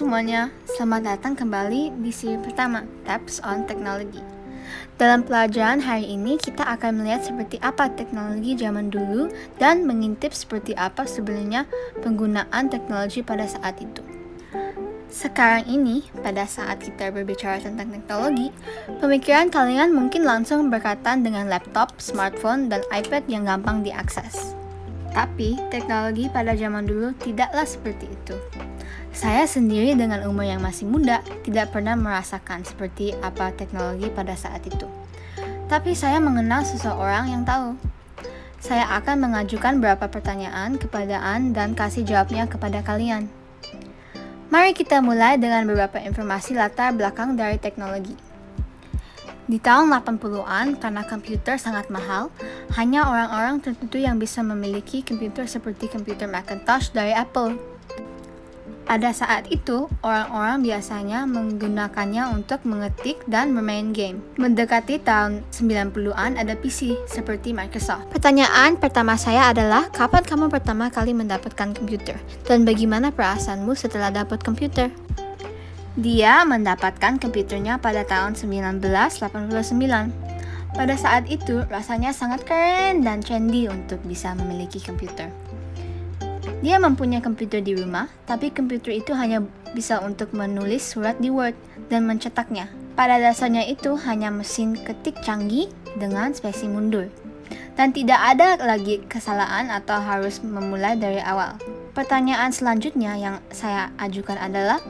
semuanya, selamat datang kembali di seri pertama, Tabs on Technology. Dalam pelajaran hari ini, kita akan melihat seperti apa teknologi zaman dulu dan mengintip seperti apa sebenarnya penggunaan teknologi pada saat itu. Sekarang ini, pada saat kita berbicara tentang teknologi, pemikiran kalian mungkin langsung berkaitan dengan laptop, smartphone, dan iPad yang gampang diakses. Tapi, teknologi pada zaman dulu tidaklah seperti itu. Saya sendiri dengan umur yang masih muda tidak pernah merasakan seperti apa teknologi pada saat itu. Tapi saya mengenal seseorang yang tahu. Saya akan mengajukan beberapa pertanyaan kepada An dan kasih jawabnya kepada kalian. Mari kita mulai dengan beberapa informasi latar belakang dari teknologi. Di tahun 80-an, karena komputer sangat mahal, hanya orang-orang tertentu yang bisa memiliki komputer seperti komputer Macintosh dari Apple. Pada saat itu, orang-orang biasanya menggunakannya untuk mengetik dan bermain game. Mendekati tahun 90-an ada PC seperti Microsoft. Pertanyaan pertama saya adalah, kapan kamu pertama kali mendapatkan komputer? Dan bagaimana perasaanmu setelah dapat komputer? Dia mendapatkan komputernya pada tahun 1989. Pada saat itu, rasanya sangat keren dan trendy untuk bisa memiliki komputer. Dia mempunyai komputer di rumah, tapi komputer itu hanya bisa untuk menulis surat di Word dan mencetaknya. Pada dasarnya itu hanya mesin ketik canggih dengan spasi mundur. Dan tidak ada lagi kesalahan atau harus memulai dari awal. Pertanyaan selanjutnya yang saya ajukan adalah,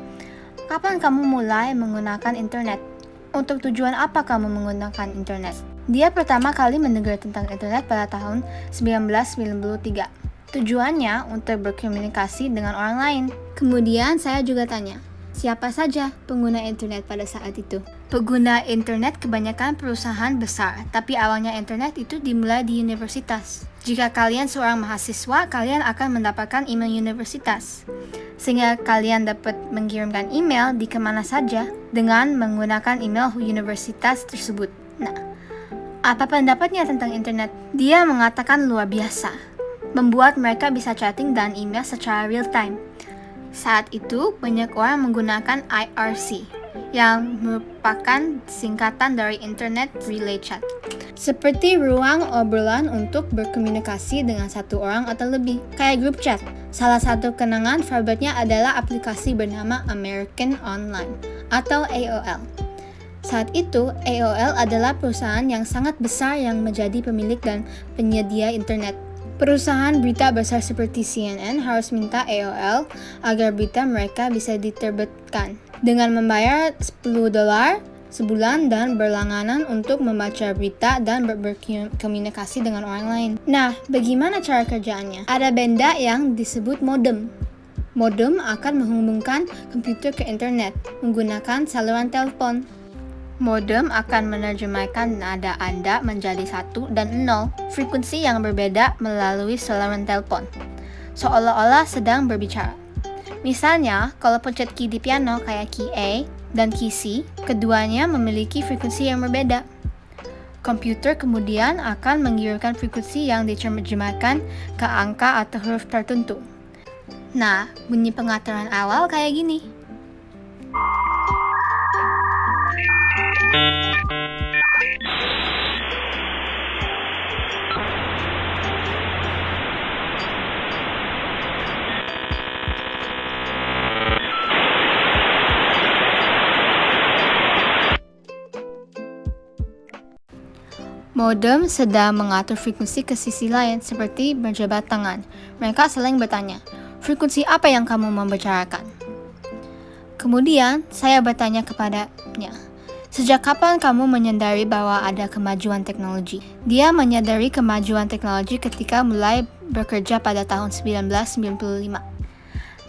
kapan kamu mulai menggunakan internet? Untuk tujuan apa kamu menggunakan internet? Dia pertama kali mendengar tentang internet pada tahun 1993. Tujuannya untuk berkomunikasi dengan orang lain. Kemudian saya juga tanya, siapa saja pengguna internet pada saat itu? Pengguna internet kebanyakan perusahaan besar, tapi awalnya internet itu dimulai di universitas. Jika kalian seorang mahasiswa, kalian akan mendapatkan email universitas. Sehingga kalian dapat mengirimkan email di kemana saja dengan menggunakan email universitas tersebut. Nah, apa pendapatnya tentang internet? Dia mengatakan luar biasa. Membuat mereka bisa chatting dan email secara real time. Saat itu, banyak orang menggunakan IRC, yang merupakan singkatan dari Internet Relay Chat. Seperti ruang obrolan untuk berkomunikasi dengan satu orang atau lebih, kayak grup chat. Salah satu kenangan favoritnya adalah aplikasi bernama American Online, atau AOL. Saat itu, AOL adalah perusahaan yang sangat besar yang menjadi pemilik dan penyedia internet. Perusahaan berita besar seperti CNN harus minta AOL agar berita mereka bisa diterbitkan dengan membayar $10 sebulan dan berlangganan untuk membaca berita dan berkomunikasi dengan orang lain. Nah, bagaimana cara kerjaannya? Ada benda yang disebut modem. Modem akan menghubungkan komputer ke internet menggunakan saluran telepon. Modem akan menerjemahkan nada Anda menjadi 1 dan 0, frekuensi yang berbeda melalui saluran telepon, seolah-olah sedang berbicara. Misalnya, kalau pencet key di piano kayak key A dan key C, keduanya memiliki frekuensi yang berbeda. Komputer kemudian akan mengirimkan frekuensi yang diterjemahkan ke angka atau huruf tertentu. Nah, bunyi pengaturan awal kayak gini. Modem sedang mengatur frekuensi ke sisi lain seperti berjabat tangan. Mereka saling bertanya, frekuensi apa yang kamu membicarakan? Kemudian, saya bertanya kepadanya, sejak kapan kamu menyadari bahwa ada kemajuan teknologi? Dia menyadari kemajuan teknologi ketika mulai bekerja pada tahun 1995.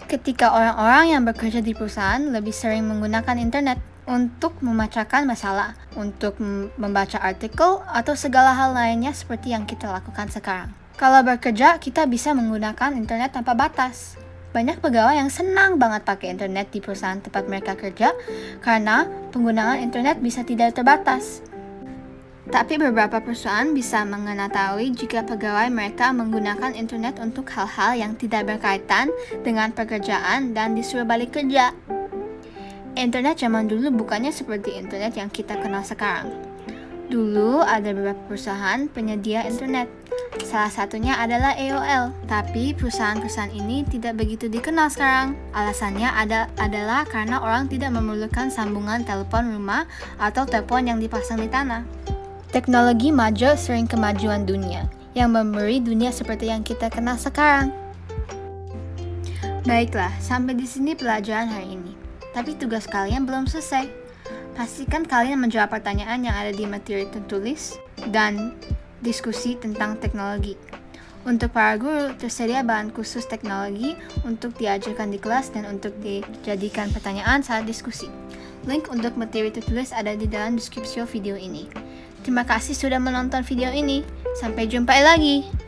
Ketika orang-orang yang bekerja di perusahaan lebih sering menggunakan internet untuk memecahkan masalah, untuk membaca artikel, atau segala hal lainnya seperti yang kita lakukan sekarang. Kalau bekerja, kita bisa menggunakan internet tanpa batas. Banyak pegawai yang senang banget pakai internet di perusahaan tempat mereka kerja karena penggunaan internet bisa tidak terbatas. Tapi beberapa perusahaan bisa mengetahui jika pegawai mereka menggunakan internet untuk hal-hal yang tidak berkaitan dengan pekerjaan dan disuruh balik kerja. Internet zaman dulu bukannya seperti internet yang kita kenal sekarang. Dulu ada beberapa perusahaan penyedia internet. Salah satunya adalah AOL, tapi perusahaan-perusahaan ini tidak begitu dikenal sekarang. Alasannya adalah karena orang tidak memerlukan sambungan telepon rumah atau telepon yang dipasang di tanah. Teknologi maju sering kemajuan dunia, yang memberi dunia seperti yang kita kenal sekarang. Baiklah, sampai di sini pelajaran hari ini. Tapi tugas kalian belum selesai. Pastikan kalian menjawab pertanyaan yang ada di materi tertulis dan diskusi tentang teknologi. Untuk para guru, tersedia bahan khusus teknologi untuk diajarkan di kelas dan untuk dijadikan pertanyaan saat diskusi. Link untuk materi tertulis ada di dalam deskripsi video ini. Terima kasih sudah menonton video ini. Sampai jumpa lagi.